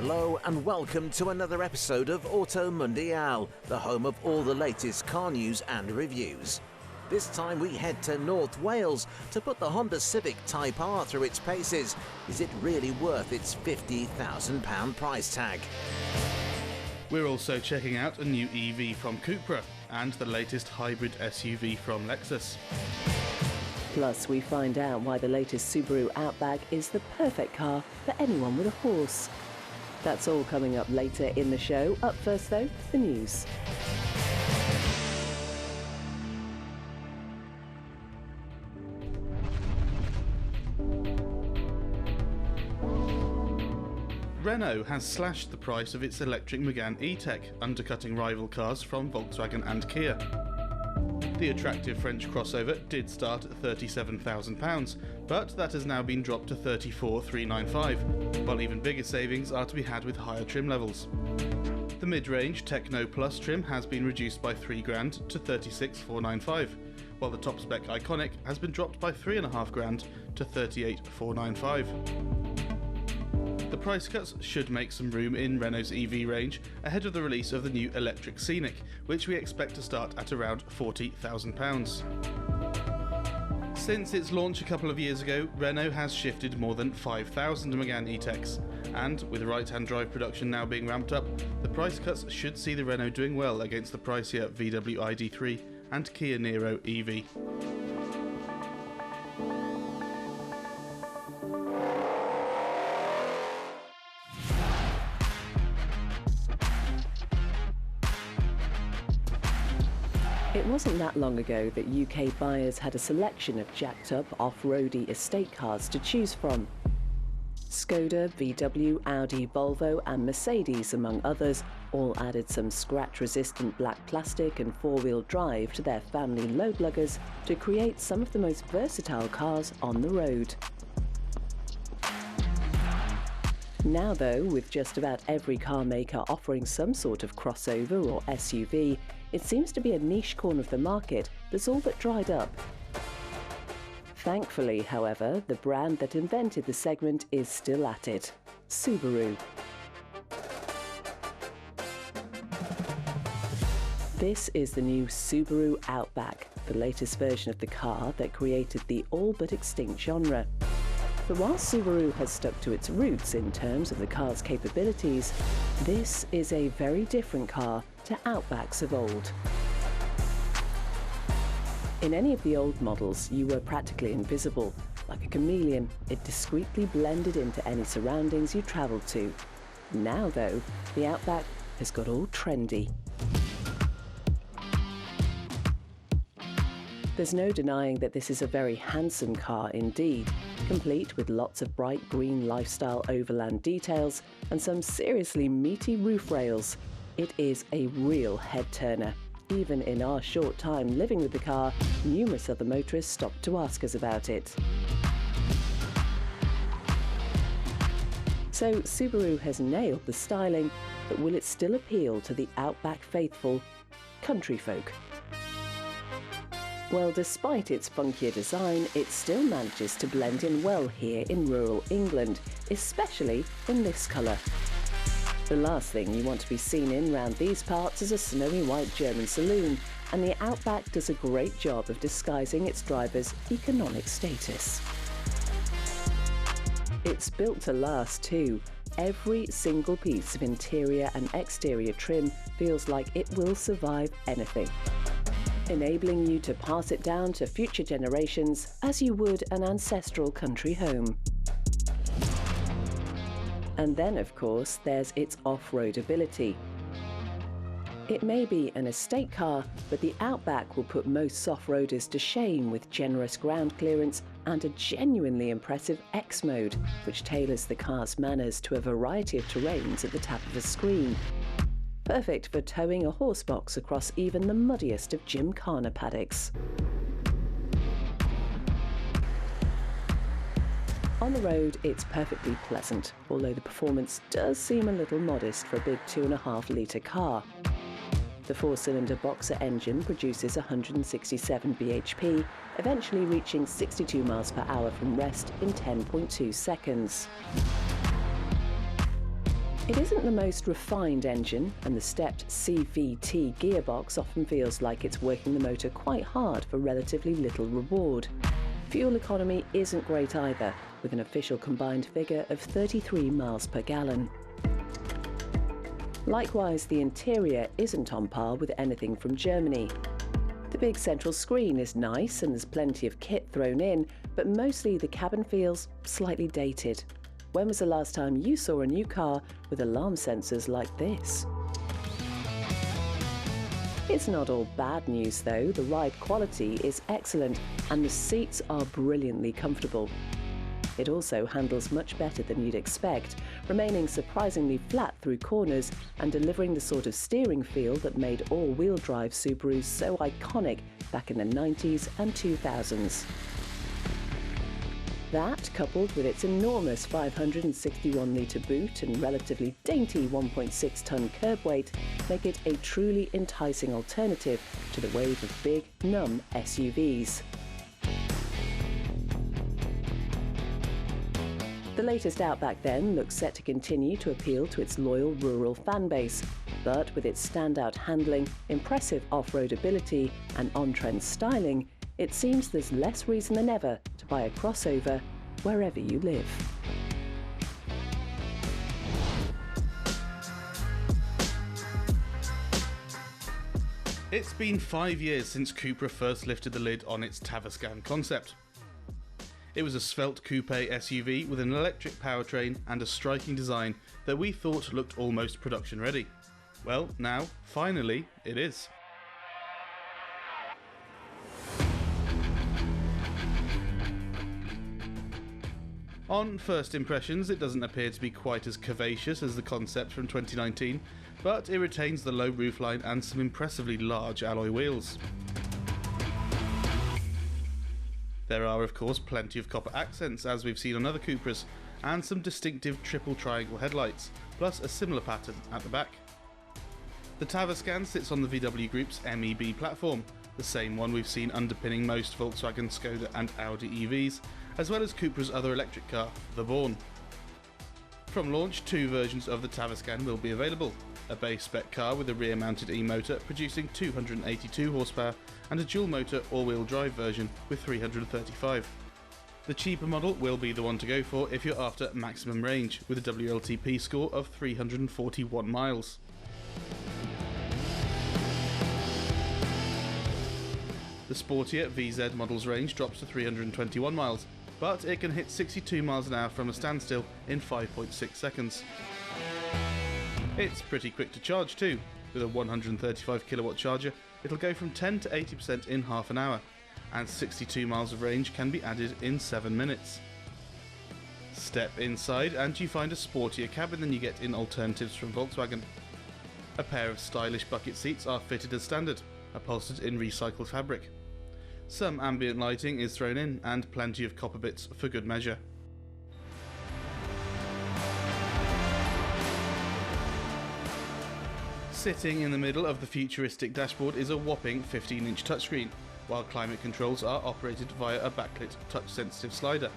Hello and welcome to another episode of Auto Mundial, the home of all the latest car news and reviews. This time we head to North Wales to put the Honda Civic Type-R through its paces. Is it really worth its £50,000 price tag? We're also checking out a new EV from Cupra and the latest hybrid SUV from Lexus. Plus, we find out why the latest Subaru Outback is the perfect car for anyone with a horse. That's all coming up later in the show. Up first though, the news. Renault has slashed the price of its electric Megane E-Tech, undercutting rival cars from Volkswagen and Kia. The attractive French crossover did start at £37,000, but that has now been dropped to £34,395, while even bigger savings are to be had with higher trim levels. The mid-range Techno Plus trim has been reduced by £3,000 to £36,495, while the top-spec Iconic has been dropped by £3,500 to £38,495. The price cuts should make some room in Renault's EV range ahead of the release of the new electric Scenic, which we expect to start at around £40,000. Since its launch a couple of years ago, Renault has shifted more than 5,000 Megane E-Techs, and with right-hand drive production now being ramped up, the price cuts should see the Renault doing well against the pricier VW ID3 and Kia Niro EV. It wasn't that long ago that UK buyers had a selection of jacked-up off-roady estate cars to choose from. Skoda, VW, Audi, Volvo and Mercedes, among others, all added some scratch-resistant black plastic and four-wheel drive to their family load luggers to create some of the most versatile cars on the road. Now though, with just about every car maker offering some sort of crossover or SUV, it seems to be a niche corner of the market that's all but dried up. Thankfully, however, the brand that invented the segment is still at it: Subaru. This is the new Subaru Outback, the latest version of the car that created the all-but-extinct genre. But while Subaru has stuck to its roots in terms of the car's capabilities, this is a very different car to Outbacks of old. In any of the old models, you were practically invisible. Like a chameleon, it discreetly blended into any surroundings you travelled to. Now though, the Outback has got all trendy. There's no denying that this is a very handsome car indeed, complete with lots of bright green lifestyle overland details and some seriously meaty roof rails. It is a real head-turner. Even in our short time living with the car, numerous other motorists stopped to ask us about it. So Subaru has nailed the styling, but will it still appeal to the Outback faithful, country folk? Well, despite its funkier design, it still manages to blend in well here in rural England, especially in this colour. The last thing you want to be seen in round these parts is a snowy white German saloon, and the Outback does a great job of disguising its driver's economic status. It's built to last too. Every single piece of interior and exterior trim feels like it will survive anything, enabling you to pass it down to future generations as you would an ancestral country home. And then, of course, there's its off-road ability. It may be an estate car, but the Outback will put most soft-roaders to shame with generous ground clearance and a genuinely impressive X mode, which tailors the car's manners to a variety of terrains at the tap of a screen. Perfect for towing a horse box across even the muddiest of gymkhana paddocks. On the road, it's perfectly pleasant, although the performance does seem a little modest for a big 2.5-litre car. The 4-cylinder Boxer engine produces 167 bhp, eventually reaching 62 miles per hour from rest in 10.2 seconds. It isn't the most refined engine, and the stepped CVT gearbox often feels like it's working the motor quite hard for relatively little reward. Fuel economy isn't great either, with an official combined figure of 33 miles per gallon. Likewise, the interior isn't on par with anything from Germany. The big central screen is nice and there's plenty of kit thrown in, but mostly the cabin feels slightly dated. When was the last time you saw a new car with alarm sensors like this? It's not all bad news though. The ride quality is excellent and the seats are brilliantly comfortable. It also handles much better than you'd expect, remaining surprisingly flat through corners and delivering the sort of steering feel that made all-wheel drive Subarus so iconic back in the 90s and 2000s. That, coupled with its enormous 561-litre boot and relatively dainty 1.6-tonne curb weight, make it a truly enticing alternative to the wave of big, numb SUVs. The latest Outback then looks set to continue to appeal to its loyal rural fan base, but with its standout handling, impressive off-road ability and on-trend styling, it seems there's less reason than ever to buy a crossover wherever you live. It's been 5 years since Cupra first lifted the lid on its Tavascan concept. It was a svelte coupe SUV with an electric powertrain and a striking design that we thought looked almost production ready. Well, now, finally, it is. On first impressions, it doesn't appear to be quite as curvaceous as the concept from 2019, but it retains the low roofline and some impressively large alloy wheels. There are, of course, plenty of copper accents, as we've seen on other Cupras, and some distinctive triple triangle headlights, plus a similar pattern at the back. The Tavascan sits on the VW Group's MEB platform, the same one we've seen underpinning most Volkswagen, Skoda and Audi EVs, as well as Cupra's other electric car, the Born. From launch, 2 versions of the Tavascan will be available: a base spec car with a rear-mounted e-motor producing 282 horsepower and a dual-motor all-wheel drive version with 335. The cheaper model will be the one to go for if you're after maximum range, with a WLTP score of 341 miles. The sportier VZ model's range drops to 321 miles, but it can hit 62 miles an hour from a standstill in 5.6 seconds. It's pretty quick to charge too. With a 135 kilowatt charger, it'll go from 10 to 80% in half an hour, and 62 miles of range can be added in 7 minutes. Step inside and you find a sportier cabin than you get in alternatives from Volkswagen. A pair of stylish bucket seats are fitted as standard, upholstered in recycled fabric. Some ambient lighting is thrown in, and plenty of copper bits for good measure. Sitting in the middle of the futuristic dashboard is a whopping 15-inch touchscreen, while climate controls are operated via a backlit touch-sensitive slider.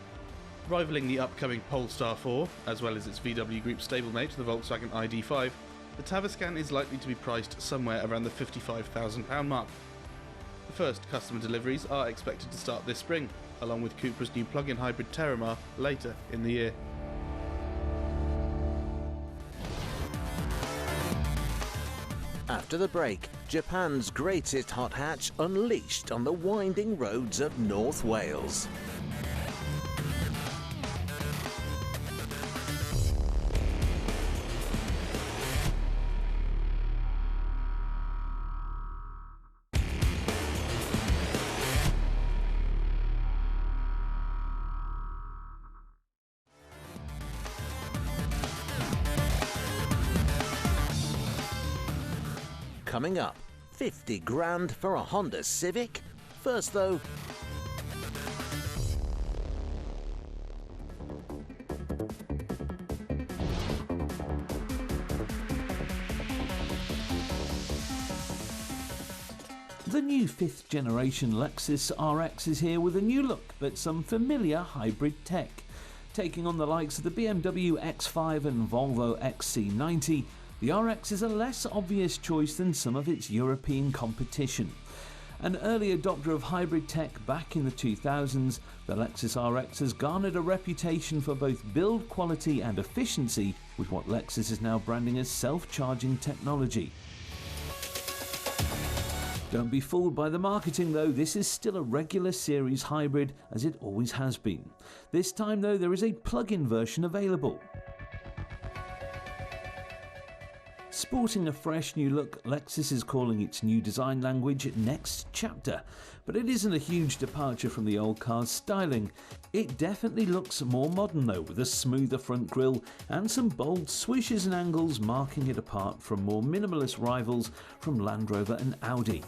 Rivaling the upcoming Polestar 4, as well as its VW Group stablemate, the Volkswagen ID.5, the Tavascan is likely to be priced somewhere around the £55,000 mark. The first customer deliveries are expected to start this spring, along with Cupra's new plug-in hybrid Terramar later in the year. After the break, Japan's greatest hot hatch unleashed on the winding roads of North Wales. Coming up, 50 grand for a Honda Civic? First though, the new 5th generation Lexus RX is here with a new look but some familiar hybrid tech. taking on the likes of the BMW X5 and Volvo XC90, the RX is a less obvious choice than some of its European competition. An early adopter of hybrid tech back in the 2000s, the Lexus RX has garnered a reputation for both build quality and efficiency with what Lexus is now branding as self-charging technology. Don't be fooled by the marketing though, this is still a regular series hybrid as it always has been. This time though there is a plug-in version available. Sporting a fresh new look, Lexus is calling its new design language Next Chapter, but it isn't a huge departure from the old car's styling. It definitely looks more modern though, with a smoother front grille and some bold swishes and angles marking it apart from more minimalist rivals from Land Rover and Audi.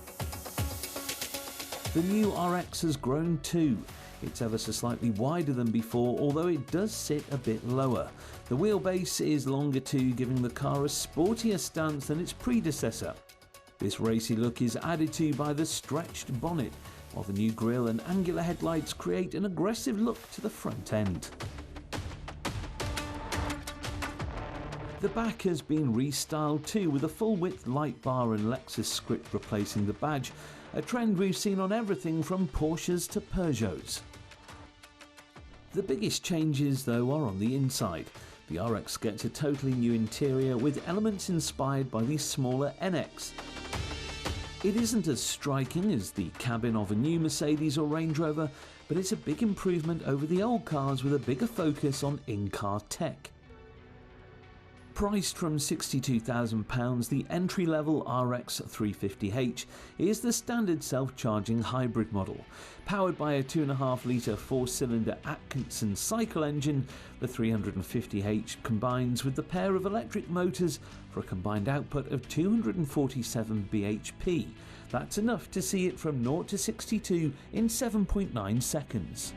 The new RX has grown too. It's ever so slightly wider than before, although it does sit a bit lower. The wheelbase is longer too, giving the car a sportier stance than its predecessor. This racy look is added to by the stretched bonnet, while the new grille and angular headlights create an aggressive look to the front end. The back has been restyled too, with a full-width light bar and Lexus script replacing the badge, a trend we've seen on everything from Porsches to Peugeots. The biggest changes though are on the inside. The RX gets a totally new interior with elements inspired by the smaller NX. It isn't as striking as the cabin of a new Mercedes or Range Rover, but it's a big improvement over the old cars with a bigger focus on in-car tech. Priced from £62,000, the entry-level RX 350h is the standard self-charging hybrid model. Powered by a 2.5-litre 4-cylinder Atkinson cycle engine, the 350h combines with the pair of electric motors for a combined output of 247 bhp. That's enough to see it from 0 to 62 in 7.9 seconds.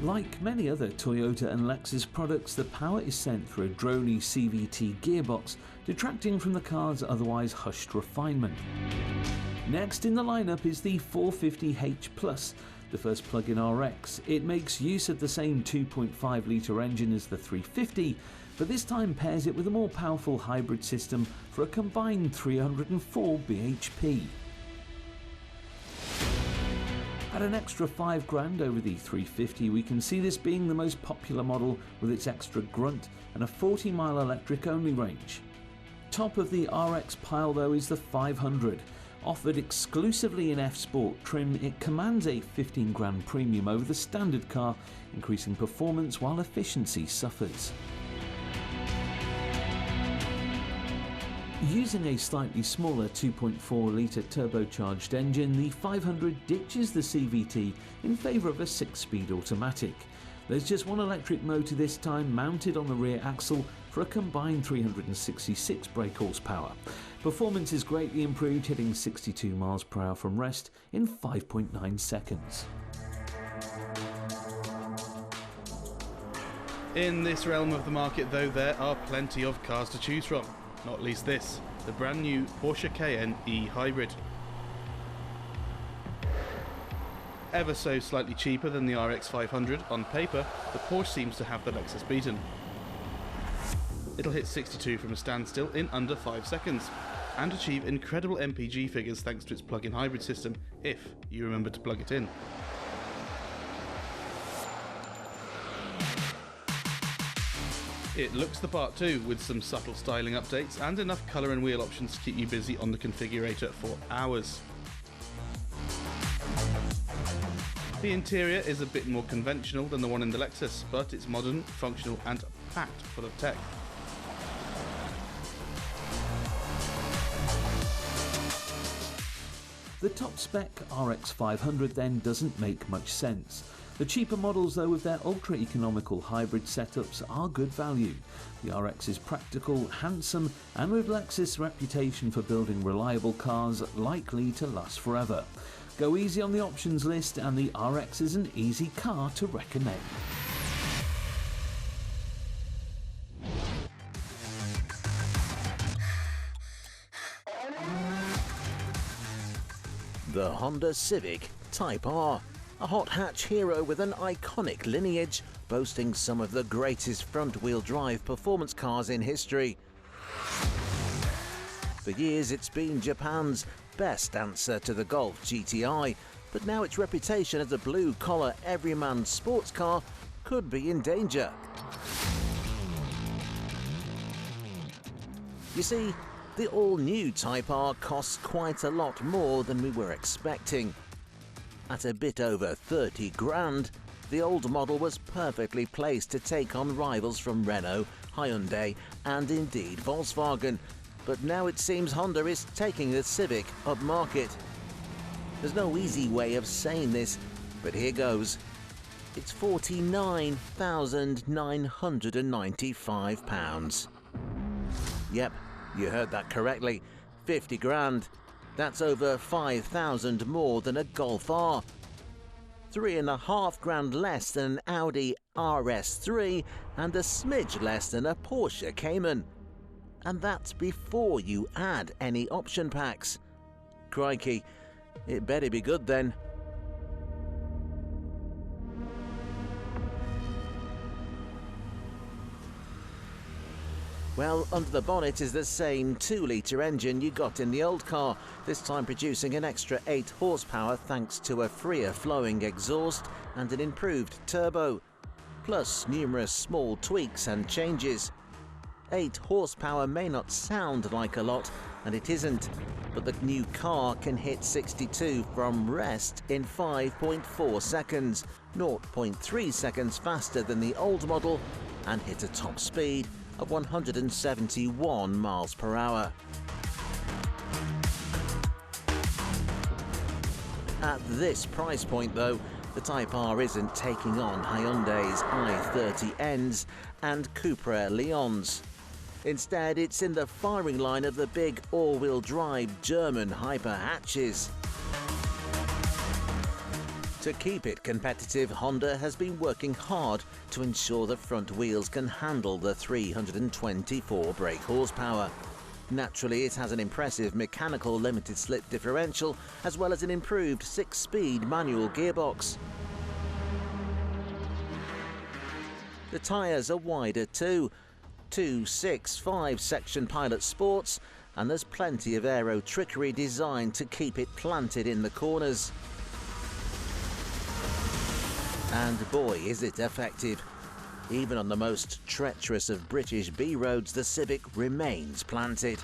Like many other Toyota and Lexus products, the power is sent through a droney CVT gearbox, detracting from the car's otherwise hushed refinement. Next in the lineup is the 450h Plus, the first plug-in RX. It makes use of the same 2.5-litre engine as the 350, but this time pairs it with a more powerful hybrid system for a combined 304 bhp. At an extra $5,000 over the 350, we can see this being the most popular model with its extra grunt and a 40-mile electric-only range. Top of the RX pile though is the 500. Offered exclusively in F-Sport trim, it commands a $15,000 premium over the standard car, increasing performance while efficiency suffers. Using a slightly smaller 2.4-litre turbocharged engine, the 500 ditches the CVT in favour of a 6-speed automatic. There's just one electric motor this time, mounted on the rear axle for a combined 366 brake horsepower. Performance is greatly improved, hitting 62 miles per hour from rest in 5.9 seconds. In this realm of the market though, there are plenty of cars to choose from. Not least this, the brand new Porsche Cayenne e-Hybrid. Ever so slightly cheaper than the RX 500, on paper, the Porsche seems to have the Lexus beaten. It'll hit 62 from a standstill in under 5 seconds, and achieve incredible MPG figures thanks to its plug-in hybrid system, if you remember to plug it in. It looks the part too, with some subtle styling updates and enough colour and wheel options to keep you busy on the configurator for hours. The interior is a bit more conventional than the one in the Lexus, but it's modern, functional and packed full of tech. The top spec RX 500 then doesn't make much sense. The cheaper models though with their ultra economical hybrid setups are good value. The RX is practical, handsome and with Lexus' reputation for building reliable cars likely to last forever. Go easy on the options list and the RX is an easy car to recommend. The Honda Civic Type-R. A hot hatch hero with an iconic lineage, boasting some of the greatest front-wheel drive performance cars in history. For years it's been Japan's best answer to the Golf GTI, but now its reputation as a blue-collar everyman sports car could be in danger. You see, the all-new Type-R costs quite a lot more than we were expecting. At a bit over 30 grand, the old model was perfectly placed to take on rivals from Renault, Hyundai and indeed Volkswagen, but now it seems Honda is taking the Civic upmarket. There's no easy way of saying this, but here goes. It's £49,995. Yep, you heard that correctly. 50 grand. That's over 5,000 more than a Golf R. 3.5 grand less than an Audi RS3 and a smidge less than a Porsche Cayman. And that's before you add any option packs. Crikey, it better be good then. Well, under the bonnet is the same 2-litre engine you got in the old car, this time producing an extra 8 horsepower thanks to a freer flowing exhaust and an improved turbo, plus numerous small tweaks and changes. 8 horsepower may not sound like a lot, and it isn't, but the new car can hit 62 from rest in 5.4 seconds, 0.3 seconds faster than the old model, and hit a top speed of 171 miles per hour. At this price point though, the Type-R isn't taking on Hyundai's i30Ns and Cupra Leons. Instead, it's in the firing line of the big all-wheel drive German hyper hatches. To keep it competitive, Honda has been working hard to ensure the front wheels can handle the 324 brake horsepower. Naturally, it has an impressive mechanical limited slip differential as well as an improved 6-speed manual gearbox. The tyres are wider too, 2 6-5 section Pilot Sports, and there's plenty of aero trickery designed to keep it planted in the corners. And boy, is it effective. Even on the most treacherous of British B-roads, the Civic remains planted.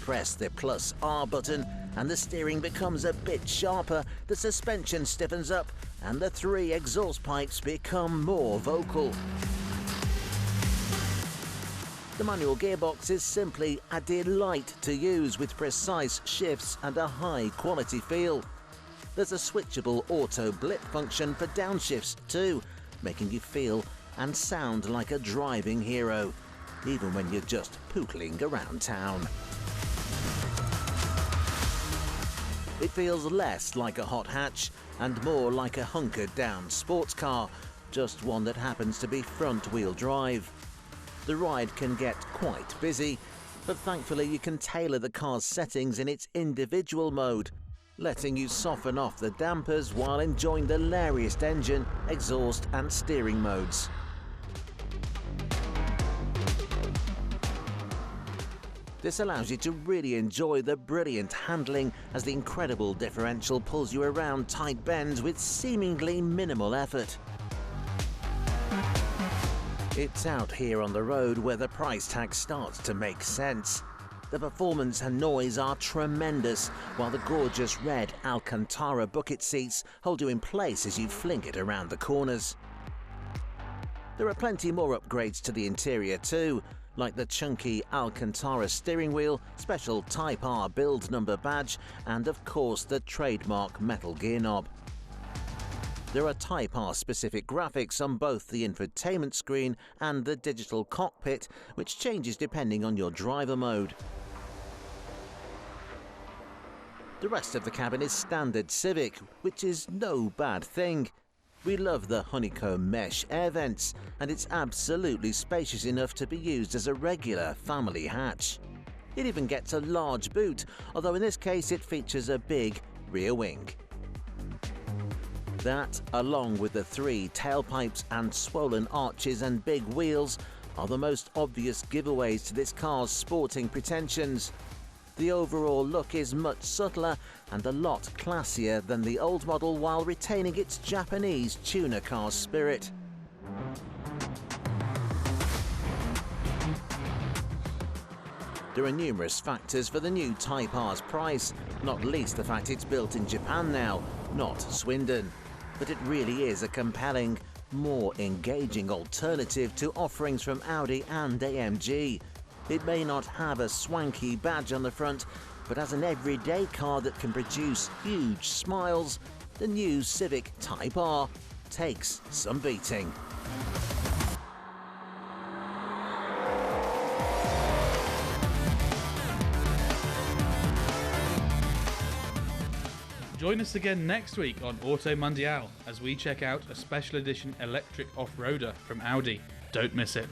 Press the plus R button and the steering becomes a bit sharper, the suspension stiffens up, and the 3 exhaust pipes become more vocal. The manual gearbox is simply a delight to use with precise shifts and a high-quality feel. There's a switchable auto blip function for downshifts too, making you feel and sound like a driving hero, even when you're just pootling around town. It feels less like a hot hatch and more like a hunkered down sports car, just one that happens to be front-wheel drive. The ride can get quite busy, but thankfully you can tailor the car's settings in its individual mode, letting you soften off the dampers while enjoying the lariest engine, exhaust and steering modes. This allows you to really enjoy the brilliant handling as the incredible differential pulls you around tight bends with seemingly minimal effort. It's out here on the road where the price tag starts to make sense. The performance and noise are tremendous, while the gorgeous red Alcantara bucket seats hold you in place as you fling it around the corners. There are plenty more upgrades to the interior too, like the chunky Alcantara steering wheel, special Type-R build number badge, and of course the trademark metal gear knob. There are Type-R specific graphics on both the infotainment screen and the digital cockpit, which changes depending on your driver mode. The rest of the cabin is standard Civic, which is no bad thing. We love the honeycomb mesh air vents, and it's absolutely spacious enough to be used as a regular family hatch. It even gets a large boot, although in this case it features a big rear wing. That, along with the 3 tailpipes and swollen arches and big wheels, are the most obvious giveaways to this car's sporting pretensions. The overall look is much subtler and a lot classier than the old model while retaining its Japanese tuner car spirit. There are numerous factors for the new Type-R's price, not least the fact it's built in Japan now, not Swindon. But it really is a compelling, more engaging alternative to offerings from Audi and AMG. It may not have a swanky badge on the front, but as an everyday car that can produce huge smiles, the new Civic Type-R takes some beating. Join us again next week on Auto Mundial as we check out a special edition electric off-roader from Audi. Don't miss it.